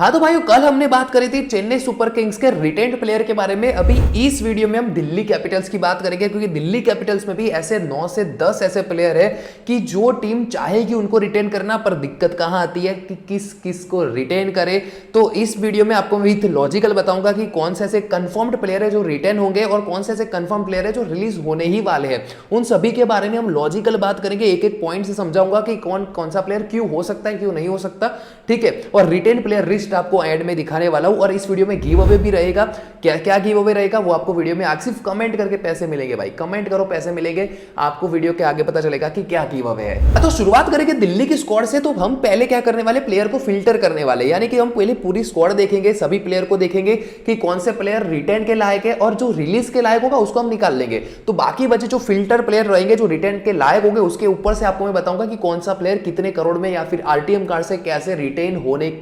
हाँ तो भाइयों, कल हमने बात करी थी चेन्नई सुपर किंग्स के रिटेन्ड प्लेयर के बारे में। अभी इस वीडियो में हम दिल्ली कैपिटल्स की बात करेंगे, क्योंकि दिल्ली कैपिटल्स में भी ऐसे 9 से 10 ऐसे प्लेयर है कि जो टीम चाहेगी उनको रिटेन करना, पर दिक्कत कहाँ आती है कि किस किस को रिटेन करे। तो इस वीडियो में आपको विथ लॉजिकल बताऊंगा कि कौन से ऐसे कंफर्म्ड प्लेयर है जो रिटेन होंगे और कौन से ऐसे कंफर्म प्लेयर है जो रिलीज होने ही वाले हैं। उन सभी के बारे में हम लॉजिकल बात करेंगे, एक एक पॉइंट से समझाऊंगा कि कौन कौन सा प्लेयर क्यों हो सकता है, क्यों नहीं हो सकता। ठीक है, और रिटेन प्लेयर लिस्ट आपको एड में दिखाने वाला हूं। और इस वीडियो में गिव अवे भी रहेगा। क्या क्या गिव अवे रहेगा वो आपको वीडियो में आगे सिर्फ कमेंट करके पैसे मिलेंगे। भाई कमेंट करो, पैसे मिलेंगे आपको। वीडियो के आगे पता चलेगा कि क्या गिव अवे है। तो शुरुआत करेंगे दिल्ली की स्क्वाड से। तो हम पहले क्या करने वाले, प्लेयर को फिल्टर करने वाले, यानी कि हम पहले पूरी स्क्वाड देखेंगे, सभी प्लेयर को देखेंगे कि कौन से प्लेयर रिटेन के लायक है, और जो रिलीज के लायक होगा उसको हम निकाल लेंगे। तो बाकी बचे जो फिल्टर प्लेयर रहेंगे जो रिटेन के लायक होंगे, उसके ऊपर से आपको मैं बताऊंगा कि कौन सा प्लेयर कितने करोड़ में या फिर आरटीएम कार्ड से कैसे रिटेन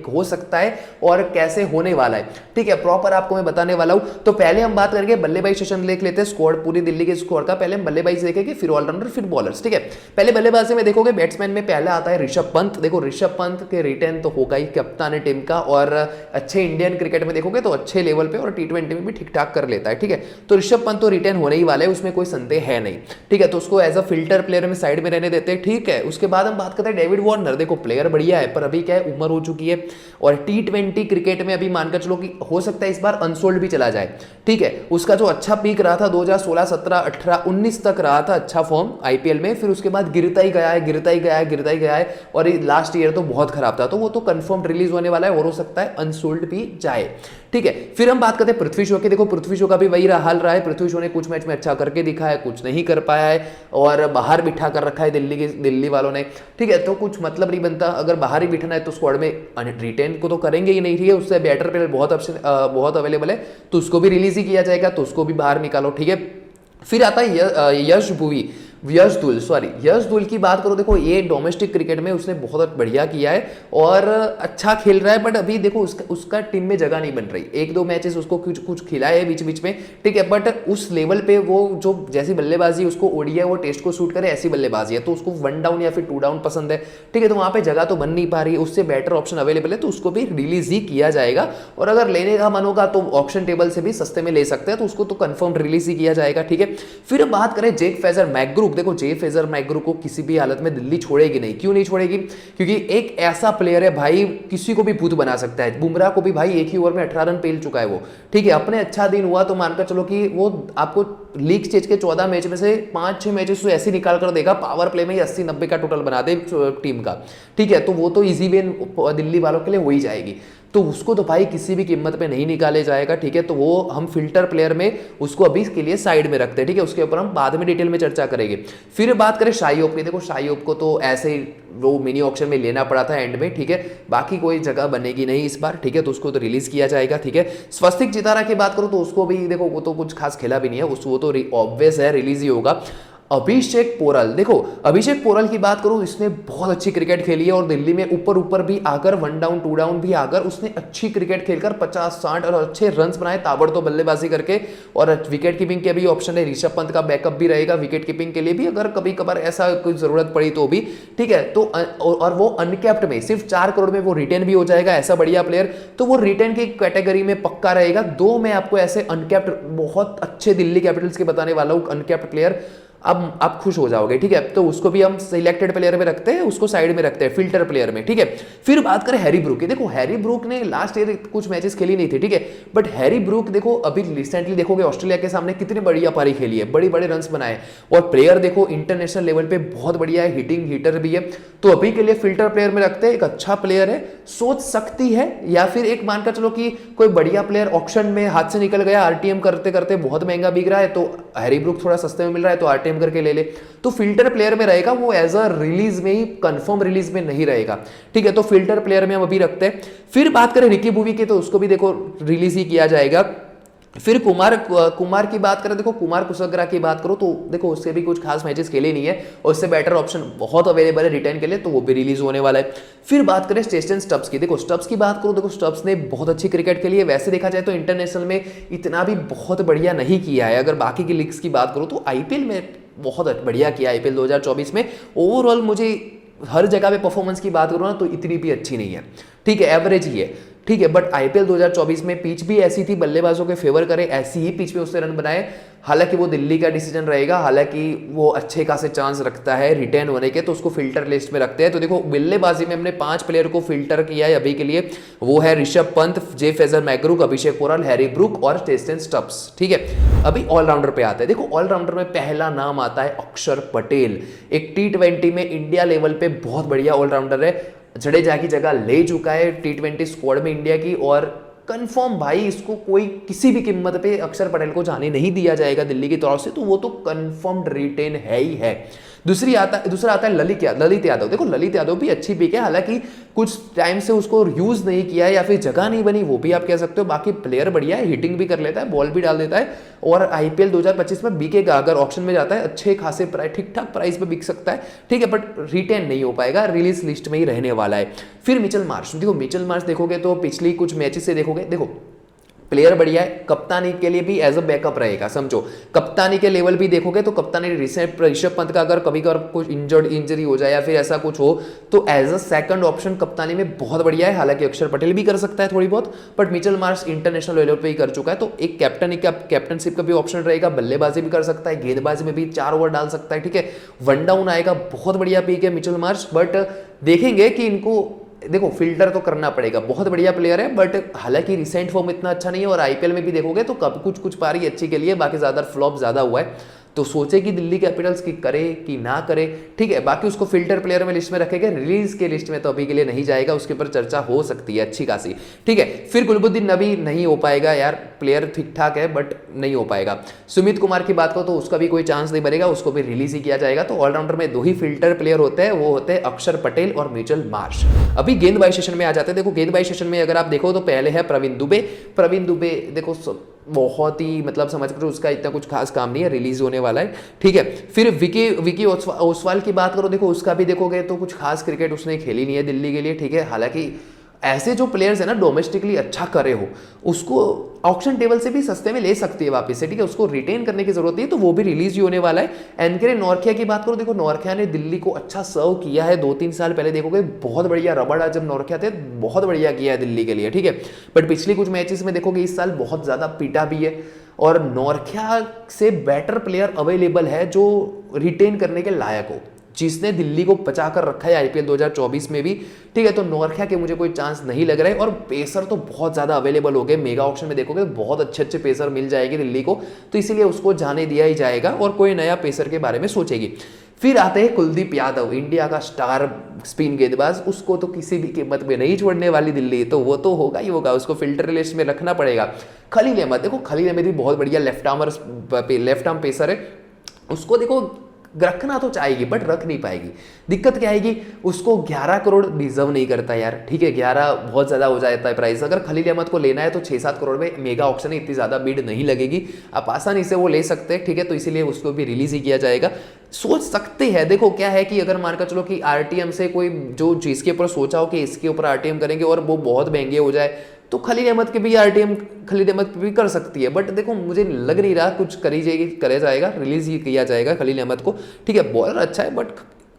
हो सकता है और कैसे होने वाला है। ठीक है, प्रॉपर आपको मैं बताने वाला हूं। तो पहले हम बात करेंगे बल्लेबाजी सेशन देख लेते हैं, स्क्वाड पूरी दिल्ली के स्क्वाड का। पहले हम बल्लेबाजी देखेंगे, फिर ऑलराउंडर, फिर बॉलर्स। ठीक है, पहले बल्लेबाजी में देखोगे बैट्समैन में पहला आता है ऋषभ पंत। देखो ऋषभ पंत के रिटेन तो होगा ही, कप्तान है टीम का, और अच्छे इंडियन क्रिकेट में देखोगे तो अच्छे लेवल पे और टी20 में भी ठीक ठाक कर लेता है। ठीक है, तो ऋषभ पंत तो रिटेन होने ही वाले है, उसमें कोई संदेह है नहीं। ठीक है, तो उसको एज अ फिल्टर प्लेयर में साइड में रहने देते हैं। ठीक है, उसके बाद हम बात करते हैं डेविड वार्नर। देखो प्लेयर बढ़िया है, पर अभी क्या है, उम्र हो चुकी है, और टी20 क्रिकेट में अभी मानकर चलो कि हो सकता है इस बार अनसोल्ड भी चला जाए। ठीक है, उसका जो अच्छा पीक रहा था 2016, 17, 18, 19 तक रहा था अच्छा फॉर्म आईपीएल में, फिर उसके बाद गिरता ही गया है, गिरता ही गया है, गिरता ही गया है, और लास्ट ईयर तो बहुत खराब था। तो वो तो कंफर्म रिलीज होने वाला है और हो सकता है अनसोल्ड भी जाए। ठीक है, फिर हम बात करते हैं पृथ्वी शॉ की। देखो पृथ्वी शॉ का भी वही हाल रहा है। पृथ्वी शॉ ने कुछ मैच में अच्छा करके दिखा है, कुछ नहीं कर पाया है, और बाहर बिठा कर रखा है दिल्ली वालों ने। ठीक है, तो कुछ मतलब नहीं बनता, अगर बाहर ही बिठाना है तो स्क्वाड में रिटेन को तो करेंगे ही नहीं। ठीक है, उससे बेटर प्लेयर बहुत अवेलेबल है, तो उसको भी रिलीज ही किया जाएगा, तो उसको भी बाहर निकालो। ठीक है, फिर आता है यश धुल की बात करो। देखो ये डोमेस्टिक क्रिकेट में उसने बहुत बढ़िया किया है और अच्छा खेल रहा है, बट अभी देखो उसका टीम में जगह नहीं बन रही। एक दो मैचेस उसको कुछ खिलाए है बीच बीच में। ठीक है, बट उस लेवल पे वो जो जैसी बल्लेबाजी उसको ओडीआई वो टेस्ट को शूट करे ऐसी बल्लेबाजी है, तो उसको 1 डाउन या फिर 2 डाउन पसंद है। ठीक है, तो वहां पे जगह तो बन नहीं पा रही है, उससे बेटर ऑप्शन अवेलेबल है, तो उसको भी रिलीज ही किया जाएगा। और अगर लेने का मन होगा तो ऑप्शन टेबल से भी सस्ते में ले सकते हैं, तो उसको तो कंफर्म रिलीज ही किया जाएगा। ठीक है, फिर बात करें जेक फ्रेजर मैकग्रू। देखो जे फ्रेजर मैकग्रू को किसी भी हालत में दिल्ली छोड़ेगी नहीं। क्यों नहीं छोड़ेगी? क्योंकि एक ऐसा प्लेयर है भाई, किसी को भी भूत बना सकता है। बुमराह को भी भाई एक ही ओवर में 18 रन पेल चुका है वो। ठीक है, अपने अच्छा दिन हुआ तो मानकर चलो कि वो आपको लीग स्टेज के 14 मैच में से 5-6 मैचेस तो ऐसे निकाल कर देगा, पावर प्ले में ही 80-90 का टोटल बना दे टीम का। ठीक है, तो वो तो इजी विन दिल्ली वालों के लिए हो ही जाएगी, तो उसको तो भाई किसी भी कीमत पे नहीं निकाले जाएगा। ठीक है, तो वो हम फिल्टर प्लेयर में उसको अभी के लिए साइड में रखते हैं। ठीक है, उसके ऊपर हम बाद में डिटेल में चर्चा करेंगे। फिर बात करें शाई होप की। देखो शाई होप को तो ऐसे ही वो मिनी ऑक्शन में लेना पड़ा था एंड में। ठीक है, बाकी कोई जगह बनेगी नहीं इस बार। ठीक है, तो उसको तो रिलीज किया जाएगा। ठीक है, स्वस्तिक चितारा की बात करूं तो उसको भी देखो वो तो कुछ खास खेला भी नहीं है, वो तो ऑब्वियस है रिलीज ही होगा। अभिषेक पोरल, देखो अभिषेक पोरल की बात करूं, इसने बहुत अच्छी क्रिकेट खेली है और दिल्ली में ऊपर भी आकर 1 डाउन 2 डाउन भी आकर उसने अच्छी क्रिकेट खेलकर 50-60 और अच्छे रन्स बनाए ताबड़तोड़ बल्लेबाजी करके। और विकेट कीपिंग के भी ऑप्शन है, ऋषभ पंत का बैकअप भी रहेगा विकेट कीपिंग के लिए भी, अगर कभी कभार ऐसा कोई जरूरत पड़ी तो भी। ठीक है, तो और वो अनकैप्ड में सिर्फ 4 करोड़ में वो रिटेन भी हो जाएगा, ऐसा बढ़िया प्लेयर, तो वो रिटेन की कैटेगरी में पक्का रहेगा। 2 मैं आपको ऐसे अनकैप्ड बहुत अच्छे दिल्ली कैपिटल्स के बताने वाला हूं, अनकैप्ड प्लेयर, अब आप खुश हो जाओगे। ठीक है, तो उसको भी हम सिलेक्टेड प्लेयर में रखते हैं, उसको साइड में रखते हैं फिल्टर प्लेयर में। ठीक है, फिर बात करें हैरी ब्रूक की। देखो हैरी ब्रूक ने लास्ट ईयर कुछ मैचेस खेली नहीं थी। ठीक है, बट हैरी ब्रूक देखो अभी रिसेंटली देखोगे ऑस्ट्रेलिया के सामने कितनी बढ़िया पारी खेली है, बड़े बड़े रन्स बनाए, और प्लेयर देखो इंटरनेशनल लेवल पे बहुत बढ़िया है, हिटिंग हीटर भी है, तो अभी के लिए फिल्टर प्लेयर में रखते हैं। एक अच्छा प्लेयर है, सोच सकती है, या फिर एक मानकर चलो कि कोई बढ़िया प्लेयर ऑक्शन में हाथ से निकल गया, आरटीएम करते करते बहुत महंगा बिक रहा है, तो हैरी ब्रूक थोड़ा सस्ते में मिल रहा है तो आरटीएम करके ले ले, तो फिल्टर प्लेयर में रहेगा वो, एज अ रिलीज में ही, कंफर्म रिलीज में नहीं रहेगा। ठीक है, तो फिल्टर प्लेयर में हम अभी रखते हैं। फिर बात करें रिकी बुवी की, तो उसको भी देखो रिलीज ही किया जाएगा। फिर कुमार की बात करें, देखो कुमार कुसगरा की बात करो तो देखो उससे भी कुछ खास मैचेस खेले नहीं है, और उससे बेटर ऑप्शन बहुत अवेलेबल है रिटेन के लिए, तो वो भी रिलीज होने वाला है। फिर बात करें स्टेस्टन स्टब्स की। देखो स्टब्स की बात करो, देखो स्टब्स ने बहुत अच्छी क्रिकेट खेली है, वैसे देखा जाए तो इंटरनेशनल में इतना भी बहुत बढ़िया नहीं किया है। अगर बाकी की लीग्स की बात करो तो आईपीएल में बहुत बढ़िया किया, आईपीएल 2024 में ओवरऑल मुझे हर जगह पे परफॉर्मेंस की बात करूँ ना तो इतनी भी अच्छी नहीं है। ठीक है, एवरेज ही है। ठीक है, बट आईपीएल 2024 में पिच भी ऐसी थी, बल्लेबाजों के फेवर करे ऐसी ही पिच पे उसने रन बनाए। हालांकि वो दिल्ली का डिसीजन रहेगा, हालांकि वो अच्छे खासे चांस रखता है रिटेन होने के, तो उसको फिल्टर लिस्ट में रखते हैं। तो देखो बल्लेबाजी में हमने 5 प्लेयर को फिल्टर किया है अभी के लिए, वो है ऋषभ पंत, जे फेजर मैग्रूक, अभिषेक पोराल, हैरी ब्रूक और टेस्टन स्टब्स। ठीक है, अभी ऑलराउंडर पे आते हैं। देखो ऑलराउंडर में पहला नाम आता है अक्षर पटेल, एक T20 में इंडिया लेवल पे बहुत बढ़िया ऑलराउंडर है, जडेजा की जगह ले चुका है T20 स्क्वाड में इंडिया की, और कंफर्म भाई इसको कोई किसी भी कीमत पे अक्षर पटेल को जाने नहीं दिया जाएगा दिल्ली की तरफ से, तो वो तो कंफर्म्ड रिटेन है ही है। दूसरा आता है ललित यादव। देखो ललित यादव भी अच्छी पिक है, हालांकि कुछ टाइम से उसको यूज नहीं किया है या फिर जगह नहीं बनी, वो भी आप कह सकते हो। बाकी प्लेयर बढ़िया है, हिटिंग भी कर लेता है, बॉल भी डाल देता है, और आईपीएल 2025 में बिकेगा, अगर ऑप्शन में जाता है अच्छे खासे प्राइस, ठीक ठाक प्राइस पे बिक सकता है। ठीक है, बट रिटेन नहीं हो पाएगा, रिलीज लिस्ट में ही रहने वाला है। फिर मिचेल मार्श। देखो मिचेल मार्श देखोगे तो पिछली कुछ मैचेस से देखोगे, देखो प्लेयर बढ़िया है, कप्तानी के लिए भी एज अ बैकअप रहेगा, समझो। कप्तानी के लेवल भी देखोगे तो कप्तानी ऋषभ पंत का अगर कभी कभार कुछ इंजरी हो जाए या फिर ऐसा कुछ हो, तो एज अ सेकंड ऑप्शन कप्तानी में बहुत बढ़िया है। हालांकि अक्षर पटेल भी कर सकता है थोड़ी बहुत, but Mitchell Marsh international level पे ही कर चुका है, तो एक कैप्टनशिप का भी ऑप्शन रहेगा, बल्लेबाजी भी कर सकता है, गेंदबाजी में भी 4 ओवर डाल सकता है। ठीक है, वन डाउन आएगा, बहुत बढ़िया पिक है मिचेल मार्श, बट देखेंगे कि इनको देखो फिल्टर तो करना पड़ेगा। बहुत बढ़िया प्लेयर है, बट हालांकि रिसेंट फॉर्म इतना अच्छा नहीं है, और आईपीएल में भी देखोगे तो कब कुछ पारी अच्छी के लिए, बाकी ज्यादा फ्लॉप ज्यादा हुआ है। तो सोचे कि दिल्ली कैपिटल्स की करे कि ना करे। ठीक है, बाकी उसको फिल्टर प्लेयर में लिस्ट में रखेंगे, रिलीज के लिस्ट में तो अभी के लिए नहीं जाएगा, उसके ऊपर चर्चा हो सकती है अच्छी खासी। ठीक है, फिर गुलबुद्दीन नबी नहीं हो पाएगा यार, प्लेयर ठीक ठाक है बट नहीं हो पाएगा। सुमित कुमार की बात करो तो उसका भी कोई चांस नहीं बनेगा, उसको भी रिलीज ही किया जाएगा। तो ऑलराउंडर में 2 ही फिल्टर प्लेयर होते हैं, वो होते हैं अक्षर पटेल और मिचेल मार्श। अभी गेंदबाजी सेशन में आ जाते हैं। देखो गेंदबाजी सेशन में अगर आप देखो तो पहले है प्रवीण दुबे। देखो बहुत ही मतलब समझ कर उसका इतना कुछ खास काम नहीं है, रिलीज होने वाला है। ठीक है, फिर विकी ओसवाल की बात करो, देखो उसका भी देखोगे तो कुछ खास क्रिकेट उसने खेली नहीं है दिल्ली के लिए। ठीक है, हालांकि ऐसे जो प्लेयर्स है ना डोमेस्टिकली अच्छा करे हो, उसको ऑक्शन टेबल से भी सस्ते में ले सकती है वापस से। ठीक है, उसको रिटेन करने की जरूरत नहीं है, तो वो भी रिलीज ही होने वाला है। एनके नॉर्किया की बात करो, देखो नॉर्किया ने दिल्ली को अच्छा सर्व किया है 2-3 साल पहले, देखोगे बहुत बढ़िया रबड़ जब नॉर्किया थे बहुत बढ़िया किया है दिल्ली के लिए। ठीक है, बट पिछली कुछ मैचेस में देखोगे इस साल बहुत ज्यादा पीटा भी है, और नॉर्किया से बेटर प्लेयर अवेलेबल है जो रिटेन करने के लायक हो, जिसने दिल्ली को बचा कर रखा है आईपीएल 2024 में भी। ठीक है, तो नॉर्किया के मुझे कोई चांस नहीं लग रहा है, और पेसर तो बहुत ज्यादा अवेलेबल हो गए, मेगा ऑक्शन में देखोगे बहुत अच्छे पेसर मिल जाएंगे दिल्ली को, तो इसीलिए उसको जाने दिया ही जाएगा और कोई नया पेसर के बारे में सोचेगी। फिर आते हैं कुलदीप यादव, इंडिया का स्टार स्पिन गेंदबाज, उसको तो किसी भी कीमत में नहीं छोड़ने वाली दिल्ली, तो वो तो होगा ही होगा, उसको फिल्टर लिस्ट में रखना पड़ेगा। खलील अहमद, देखो खलील अहमद भी बहुत बढ़िया लेफ्ट आर्म पेसर है, उसको देखो रखना तो चाहेगी बट रख नहीं पाएगी। दिक्कत क्या आएगी, उसको 11 करोड़ डिजर्व नहीं करता यार। ठीक है, 11 बहुत ज़्यादा हो जाता है प्राइस। अगर खलील अहमद को लेना है तो 6-7 करोड़ में मेगा ऑक्शन है, इतनी ज़्यादा बिड नहीं लगेगी, आप आसानी से वो ले सकते हैं। ठीक है, तो इसीलिए उसको भी रिलीज ही किया जाएगा। सोच सकते हैं, देखो क्या है कि अगर मानकर चलो कि आरटीएम से कोई जो जिसके ऊपर सोचा हो कि इसके ऊपर आरटीएम करेंगे और वो बहुत महंगे हो जाए, तो खलील अहमद के भी आरटीएम खलील अहमद भी कर सकती है, बट देखो मुझे लग नहीं रहा कुछ करे जाएगा, रिलीज ही किया जाएगा खलील अहमद को। ठीक है, बॉलर अच्छा है बट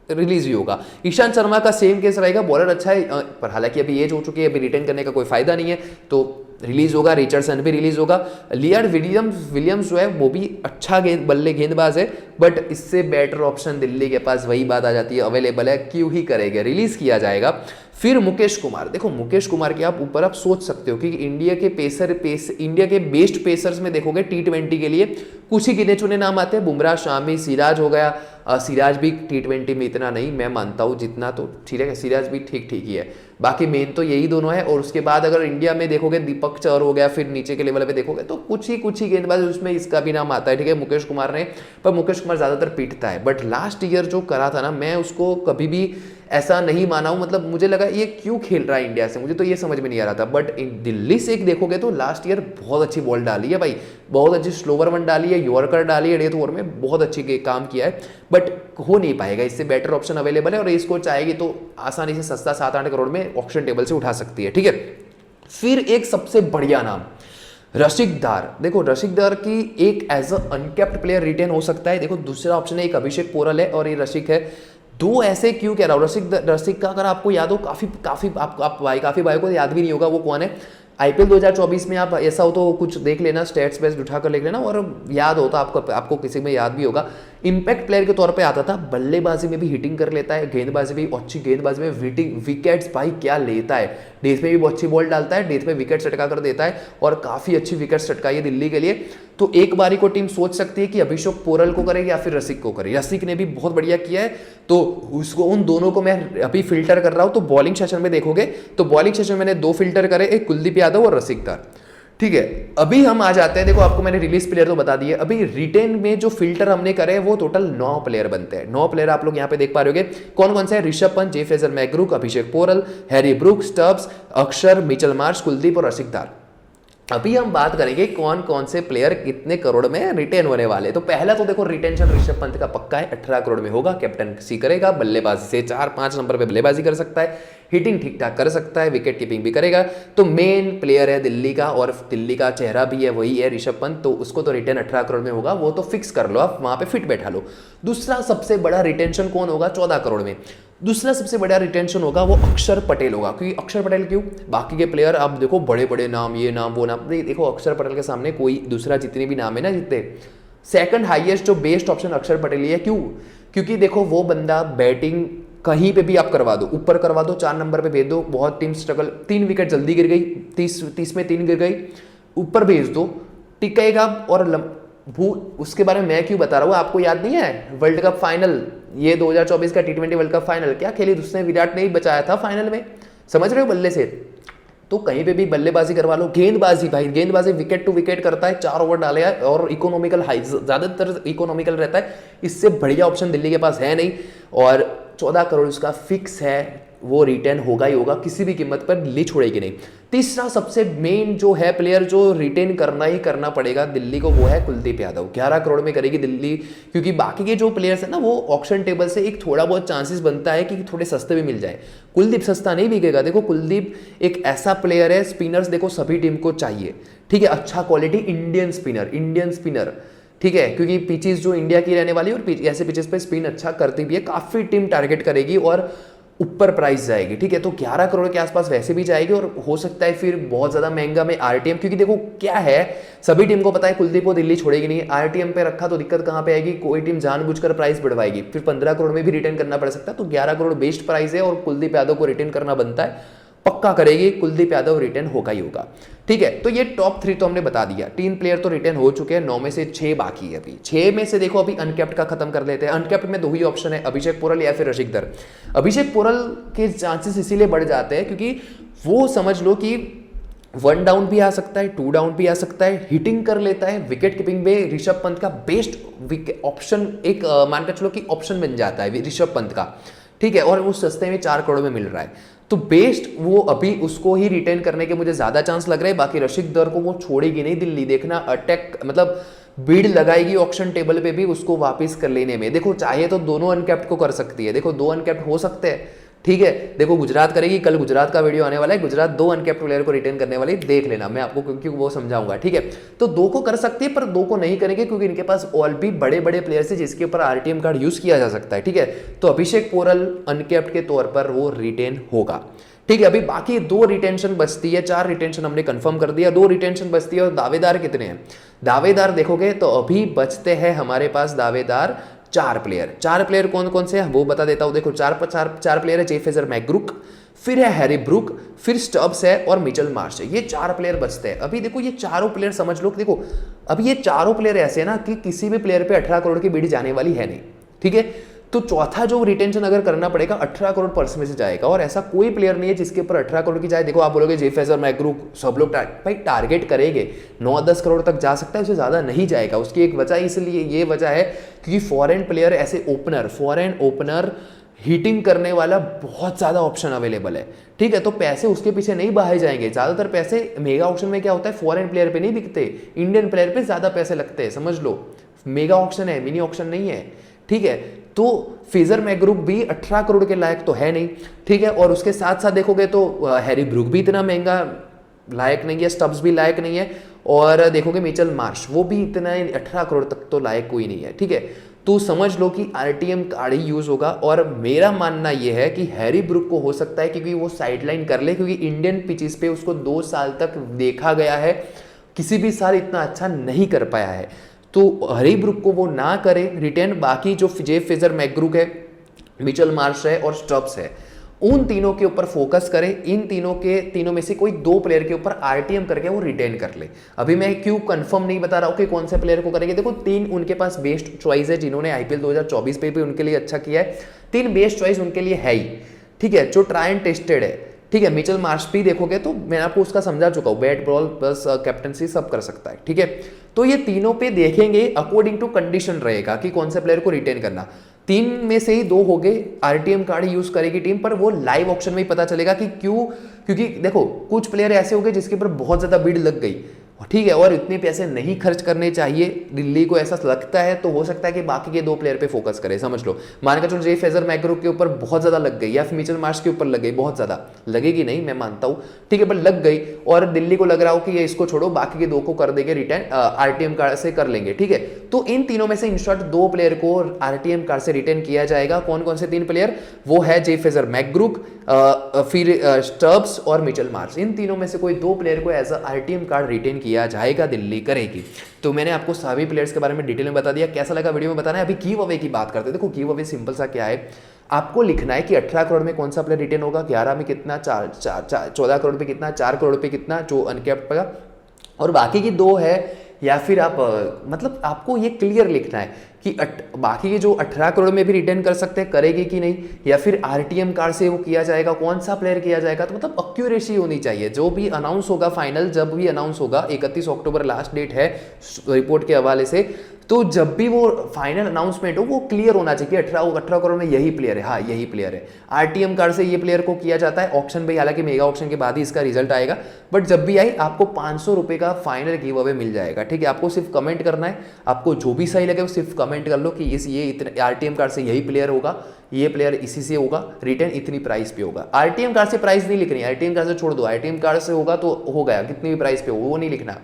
रिलीज ही होगा। ईशांत शर्मा का सेम केस रहेगा, बॉलर अच्छा है पर हालांकि अभी एज हो चुकी है, अभी रिटेन करने का कोई फायदा नहीं है, तो रिलीज होगा। रिचर्डसन भी रिलीज होगा। लियार्ड विलियम्स जो है वो भी अच्छा गेंदबाज है, बट इससे बेटर ऑप्शन दिल्ली के पास वही बात आ जाती है अवेलेबल है, क्यों ही करेंगे, रिलीज किया जाएगा। फिर मुकेश कुमार, देखो मुकेश कुमार के ऊपर आप सोच सकते हो कि इंडिया के बेस्ट पेसर्स में देखोगे T20 के लिए कुछ ही गिने चुने नाम आते हैं। बुमराह, शामी, सिराज हो गया। सिराज भी T20 में इतना नहीं मैं मानता हूँ जितना, तो ठीक है सिराज भी ठीक ही है, बाकी मेन तो यही दोनों है। और उसके बाद अगर इंडिया में देखोगे दीपक चहर हो गया, फिर नीचे के लेवल पे देखोगे तो कुछ ही गेंदबाज उसमें इसका भी नाम आता है। ठीक है, मुकेश कुमार ने, पर मुकेश कुमार ज़्यादातर पीटता है, बट लास्ट ईयर जो करा था ना, मैं उसको कभी भी ऐसा नहीं माना हूँ, मतलब मुझे लगा ये क्यों खेल रहा है इंडिया से, मुझे तो ये समझ में नहीं आ रहा था। बट दिल्ली से एक देखोगे तो लास्ट ईयर बहुत अच्छी बॉल डाली है भाई, बहुत अच्छी स्लोवर वन डाली है, यॉर्कर डाली है, डेथ ओवर में बहुत अच्छी काम किया है, बट हो नहीं पाएगा, इससे बेटर ऑप्शन अवेलेबल है और इसको चाहेगी तो आसानी से सस्ता 7-8 करोड़ में ऑक्शन टेबल से उठा सकती है। ठीक है, फिर एक सबसे बढ़िया नाम रशिक दार। देखो रशिक दार की एक as a uncapped player retain हो सकता है। देखो दूसरा ऑप्शन है एक अभिषेक पोरल है और ये रशिक है, दो ऐसे क्यों कह रहा हूँ, रसिक का अगर आपको याद हो, काफी भाई को याद भी नहीं होगा वो कौन है। आईपीएल 2024 में आप ऐसा हो तो कुछ देख लेना, स्टेट्स बेस्ट उठा कर लिख लेना, और याद हो तो आपको किसी में याद भी होगा। इंपैक्ट प्लेयर के तौर पे आता था, बल्लेबाजी में भी हिटिंग कर लेता है, गेंदबाजी भी अच्छी, गेंदबाजी में विकेट्स भाई क्या लेता है, डेथ में भी बहुत अच्छी बॉल डालता है, डेथ में विकेट सटका कर देता है, और काफी अच्छी विकेट सटकाई है दिल्ली के लिए। तो एक बारी को टीम सोच सकती है कि अभिषेक पोरल को करे या फिर रसिक को करे। रसिक ने भी बहुत बढ़िया किया है, तो उसको, उन दोनों को मैं अभी फिल्टर कर रहा हूं। तो बॉलिंग सेशन में देखोगे तो बॉलिंग सेशन में मैंने दो फिल्टर करे, एक कुलदीप यादव और रसिक दार। ठीक है, अभी हम आ जाते हैं, देखो आपको मैंने रिलीज प्लेयर तो बता दिए, अभी रिटेन में जो फिल्टर हमने करे वो टोटल 9 प्लेयर बनते हैं। 9 प्लेयर आप लोग यहां पे देख पा रहे होगे कौन कौन से है। ऋषभ पंत, जे फ्रेजर मैकग्रूक, अभिषेक पोरल, हैरी ब्रूक, स्टब्स, अक्षर, मिचेल मार्श, कुलदीप और रसिक दार। अभी हम बात करेंगे कौन कौन से प्लेयर कितने करोड़ में रिटेन होने वाले। तो पहला तो देखो रिटेंशन ऋषभ पंत का पक्का है, 18 करोड़ में होगा, कैप्टनसी करेगा, बल्लेबाजी से 4-5 नंबर पे बल्लेबाजी कर सकता है, हिटिंग ठीक ठाक कर सकता है, विकेट कीपिंग भी करेगा। तो मेन प्लेयर है दिल्ली का, और दिल्ली का चेहरा भी है, वही है ऋषभ पंत। तो उसको तो रिटेन 18 करोड़ में होगा, वो तो फिक्स कर लो, आप वहां पे फिट बैठा लो। दूसरा सबसे बड़ा रिटेंशन कौन होगा 14 करोड़ में? दूसरा सबसे बड़ा रिटेंशन होगा वो अक्षर पटेल होगा। क्योंकि अक्षर पटेल क्यों, बाकी के प्लेयर आप देखो बड़े बड़े नाम, ये नाम वो नाम, देखो अक्षर पटेल के सामने कोई दूसरा जितने भी नाम है ना, जितने सेकंड हाईएस्ट जो बेस्ट ऑप्शन अक्षर पटेल ही है। क्यों? क्योंकि देखो वो बंदा बैटिंग कहीं पे भी आप करवा दो, ऊपर करवा दो, 4 नंबर पे भेज दो, बहुत टीम स्ट्रगल, 3 विकेट जल्दी गिर गई, 30 में 3 गिर गई, ऊपर भेज दो, टिकेगा। और उसके बारे में मैं क्यों बता रहा हूँ, आपको याद नहीं है वर्ल्ड कप फाइनल, ये 2024 का T20 वर्ल्ड कप फाइनल क्या खेली उसने, विराट ने ही बचाया था फाइनल में, समझ रहे हो, बल्ले से। तो कहीं पे भी बल्लेबाजी करवा लो। गेंदबाजी भाई, गेंदबाजी विकेट टू विकेट करता है, 4 ओवर डाले है, और इकोनॉमिकल हाई, ज्यादातर इकोनॉमिकल रहता है, इससे बढ़िया ऑप्शन दिल्ली के पास है नहीं। और 14 करोड़ उसका फिक्स है, वो रिटेन होगा ही होगा, किसी भी कीमत पर दिल्ली छोड़ेगी नहीं। तीसरा सबसे मेन जो है प्लेयर जो रिटेन करना ही करना पड़ेगा दिल्ली को, वो है कुलदीप यादव। 11 करोड़ में करेगी दिल्ली, क्योंकि बाकी के जो प्लेयर्स है ना, वो ऑक्शन टेबल से एक थोड़ा बहुत चांसेस बनता है कि थोड़े सस्ते भी मिल जाए। कुलदीप सस्ता नहीं बिकेगा। देखो कुलदीप एक ऐसा प्लेयर है, स्पिनर्स देखो सभी टीम को चाहिए, ठीक है, अच्छा क्वालिटी इंडियन स्पिनर, ठीक है, क्योंकि पिचेस जो इंडिया की रहने वाली है, और ऐसे पिचेस पे स्पिन अच्छा करती भी है, काफी टीम टारगेट करेगी और ऊपर प्राइस जाएगी। ठीक है, तो 11 करोड़ के आसपास वैसे भी जाएगी, और हो सकता है फिर बहुत ज्यादा महंगा में आरटीएम, क्योंकि देखो क्या है, सभी टीम को पता है कुलदीप को दिल्ली छोड़ेगी नहीं, आरटीएम पे रखा तो दिक्कत कहां पे आएगी, कोई टीम जानबूझकर प्राइस बढ़वाएगी, फिर 15 करोड़ में भी रिटर्न करना पड़ सकता है। तो 11 करोड़ बेस्ट प्राइस है, और कुलदीप यादव को रिटर्न करना बनता है, पक्का करेगी, कुलदीप यादव रिटर्न होगा ही होगा। ठीक है, तो ये टॉप 3 तो हमने बता दिया, 3 प्लेयर तो रिटर्न हो चुके हैं, 9 में से 6 बाकी है। अभी 6 में से देखो, अभी अनकैप्ड का खत्म कर लेते हैं। अनकैप्ड में 2 ही ऑप्शन है, अभिषेक पोरल या फिर रसिक दर। अभिषेक पोरल के चांसेस इसीलिए बढ़ जाते हैं क्योंकि वो समझ लो कि 1 डाउन भी आ सकता है, 2 डाउन भी आ सकता है, हिटिंग कर लेता है, विकेट कीपिंग में ऋषभ पंत का बेस्ट ऑप्शन, एक मानकर चलो कि ऑप्शन बन जाता है ऋषभ पंत का। ठीक है, और वो सस्ते में 4 करोड़ में मिल रहा है, तो बेस्ट वो अभी उसको ही रिटेन करने के मुझे ज्यादा चांस लग रहे हैं। बाकी रसिक दर को वो छोड़ेगी नहीं दिल्ली, देखना अटैक, मतलब बीड लगाएगी ऑक्शन टेबल पे भी उसको वापस कर लेने में। देखो चाहे तो दोनों अनकैप्ड को कर सकती है, देखो 2 अनकैप्ड हो सकते हैं। ठीक है, देखो गुजरात करेगी, कल गुजरात का वीडियो आने वाला है, गुजरात 2 अनकैप्ड प्लेयर को रिटेन करने वाली, देख लेना, मैं आपको क्योंकि वो समझाऊंगा। ठीक है, तो 2 को कर सकती है, पर 2 को नहीं करेंगे क्योंकि इनके पास और भी बड़े बड़े प्लेयर्स है जिसके ऊपर आरटीएम कार्ड यूज किया जा सकता है। ठीक है, तो अभिषेक पोरल अनकैप्ड के तौर पर वो रिटेन होगा। ठीक है, अभी बाकी 2 रिटेंशन बचती है, 4 रिटेंशन हमने कंफर्म कर दिया, 2 रिटेंशन बचती है। और दावेदार कितने हैं? दावेदार देखोगे तो अभी बचते हैं हमारे पास दावेदार 4 प्लेयर। 4 प्लेयर कौन कौन से हैं वो बता देता हूं। देखो 4 प्लेयर है, जे फ्रेजर मैकग्रूक, फिर है हैरी ब्रूक, फिर स्टब्स है और मिचेल मार्श है। ये 4 प्लेयर बचते हैं। अभी देखो ये चारों प्लेयर समझ लो, देखो अभी ये चारों प्लेयर ऐसे ना कि किसी भी प्लेयर पे 18 करोड़ की बिड जाने वाली है नहीं। ठीक है, तो चौथा जो रिटेंशन अगर करना पड़ेगा 18 करोड़ पर्स में से जाएगा, और ऐसा कोई प्लेयर नहीं है जिसके ऊपर 18 करोड़ की जाए। देखो आप बोलोगे जे फ्रेजर मैकग्रूक सब लोग भाई टारगेट करेंगे, 9-10 करोड़ तक जा सकता है, उससे ज्यादा नहीं जाएगा। उसकी एक वजह, इसलिए ये वजह है क्योंकि फॉरेन प्लेयर ऐसे फॉरेन ओपनर हिटिंग करने वाला बहुत ज्यादा ऑप्शन अवेलेबल है। ठीक है, तो पैसे उसके पीछे नहीं बहाए जाएंगे, ज्यादातर पैसे मेगा ऑप्शन में क्या होता है, फॉरेन प्लेयर पे नहीं बिकते, इंडियन प्लेयर पे ज्यादा पैसे लगते हैं, समझ लो। मेगा ऑप्शन है, मिनी ऑप्शन नहीं है। ठीक है, तो फ्रेजर मैकग्रूक भी 18 करोड़ के लायक तो है नहीं। ठीक है, और उसके साथ साथ देखोगे तो हैरी ब्रूक भी इतना महंगा लायक नहीं है, स्टब्स भी लायक नहीं है, और देखोगे मिचेल मार्श वो भी इतना 18 करोड़ तक तो लायक कोई नहीं है। ठीक है, तो समझ लो कि आरटीएम कार्ड ही यूज होगा। और मेरा मानना यह है कि हैरी ब्रुक को हो सकता है क्योंकि वो साइडलाइन कर ले, क्योंकि इंडियन पिचेस पे उसको 2 साल तक देखा गया है, किसी भी साल इतना अच्छा नहीं कर पाया है। तो हैरी ब्रुक को वो ना करे रिटेन। बाकी जो जेफ फ्रेजर मैकग्रूक है, मिचेल मार्श है और स्टब्स है, उन तीनों के ऊपर फोकस करें। इन तीनों में से कोई 2 प्लेयर के ऊपर आरटीएम करके वो रिटेन कर ले। अभी मैं क्यों कंफर्म नहीं बता रहा हूं कि कौन से प्लेयर को करेंगे। देखो 3 उनके पास बेस्ट चॉइस है, जिन्होंने आईपीएल 2024 पे भी उनके लिए अच्छा किया है। 3 बेस्ट चॉइस उनके लिए है ही, ठीक है, जो ट्राई एंड टेस्टेड है, ठीक है। मिचेल मार्श भी देखोगे तो मैं आपको उसका समझा चुका हूं, बैट बॉल प्लस कैप्टनसी सब कर सकता है, ठीक है। तो ये तीनों पे देखेंगे, अकॉर्डिंग टू कंडीशन रहेगा कि कौन से प्लेयर को रिटेन करना। 3 में से ही 2 हो गए, आरटीएम कार्ड यूज करेगी टीम, पर वो लाइव ऑक्शन में ही पता चलेगा कि क्यों। क्योंकि देखो कुछ प्लेयर ऐसे हो गए जिसके ऊपर बहुत ज्यादा भीड़ लग गई, ठीक है, और इतने पैसे नहीं खर्च करने चाहिए दिल्ली को, ऐसा लगता है। तो हो सकता है कि बाकी के 2 प्लेयर पे फोकस करे, समझ लो। मान के चलो जेफ फ्रेजर मैकग्रूक के ऊपर बहुत ज्यादा लग गई, या फिर मिचेल मार्श के ऊपर लग गई, बहुत ज्यादा लगेगी नहीं, मैं मानता हूं, ठीक है, पर लग गई, और दिल्ली को लग रहा हो कि ये इसको छोड़ो, बाकी के 2 को कर देंगे रिटर्न, आरटीएम कार्ड से कर लेंगे, ठीक है। तो इन तीनों में से इन शॉर्ट 2 प्लेयर को आरटीएम कार्ड से रिटर्न किया जाएगा। कौन कौन से 3 प्लेयर? वो है जेफ फ्रेजर मैकग्रूक, फिर स्टब्स और मिचेल मार्श। इन तीनों में से कोई 2 प्लेयर को एज आरटीएम कार्ड रिटेन किया जाएगा, दिल्ली करेगी। तो मैंने आपको सभी प्लेयर्स के बारे में डिटेल में बता दिया। कैसा लगा वीडियो में बताना है। अभी गिव अवे की बात करते हैं। देखो गिव अवे सिंपल सा क्या है, आपको लिखना है कि 18 करोड़ में कौन सा प्लेयर रिटेन होगा, 11 में कितना, 14 करोड़ पे कितना, 4 करोड़ पे कितना जो अनकैप्ड का, और बाकी की 2 है, या फिर आप मतलब आपको ये क्लियर लिखना है कि बाकी के जो 18 करोड़ में भी रिटर्न कर सकते हैं, करेगी कि नहीं, या फिर आरटीएम कार्ड से वो किया जाएगा, कौन सा प्लेयर किया जाएगा। तो मतलब एक्यूरेसी होनी चाहिए। जो भी अनाउंस होगा फाइनल, जब भी अनाउंस होगा, 31 अक्टूबर लास्ट डेट है रिपोर्ट के हवाले से, तो जब भी वो फाइनल अनाउंसमेंट हो वो क्लियर होना चाहिए कि 18 करोड़ में यही प्लेयर है, हाँ यही प्लेयर है। आरटीएम कार्ड से ये प्लेयर को किया जाता है ऑक्शन पे, हालांकि मेगा ऑक्शन के बाद ही इसका रिजल्ट आएगा, बट जब भी आई आपको 500 रुपए का फाइनल गिव अवे मिल जाएगा, ठीक है। आपको सिर्फ कमेंट करना है, आपको जो भी सही लगे वो सिर्फ कमेंट कर लो कि ये इतने आरटीएम कार्ड से यही प्लेयर होगा, ये प्लेयर इसी से होगा, रिटर्न इतनी प्राइस पे होगा। आरटीएम कार्ड से प्राइस नहीं लिखनी, आरटीएम कार्ड से छोड़ दो, आरटीएम कार्ड से होगा तो हो गया, कितनी भी प्राइस पे हो वो नहीं लिखना,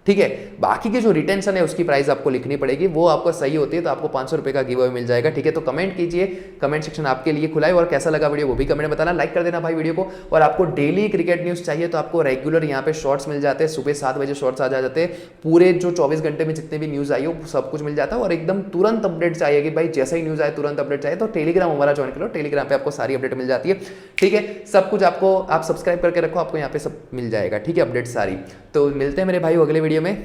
ठीक है। बाकी की जो रिटेंशन है उसकी प्राइस आपको लिखनी पड़ेगी, वो आपको सही होती है तो आपको 500 रुपए का गिव अवे मिल जाएगा, ठीक है। तो कमेंट कीजिए, कमेंट सेक्शन आपके लिए खुला है। और कैसा लगा वीडियो वो भी कमेंट में बताना, लाइक कर देना भाई वीडियो को। और आपको डेली क्रिकेट न्यूज़ चाहिए तो आपको रेगुलर यहाँ पे शॉर्ट्स मिल जाते हैं, सुबह 7 बजे शॉर्ट्स आ जाते हैं, पूरे जो 24 घंटे में जितने भी न्यूज़ आई हो सब कुछ मिल जाता है। और एकदम तुरंत अपडेट चाहिए कि भाई जैसा ही न्यूज़ आए तुरंत अपडेट चाहिए तो टेलीग्राम हमारा ज्वाइन करो, टेलीग्राम पे आपको सारी अपडेट मिल जाती है, ठीक है। सब कुछ आपको आप सब्सक्राइब करके रखो, आपको यहाँ पे सब मिल जाएगा, ठीक है, अपडेट सारी। तो मिलते हैं मेरे भाई अगले वीडियो में,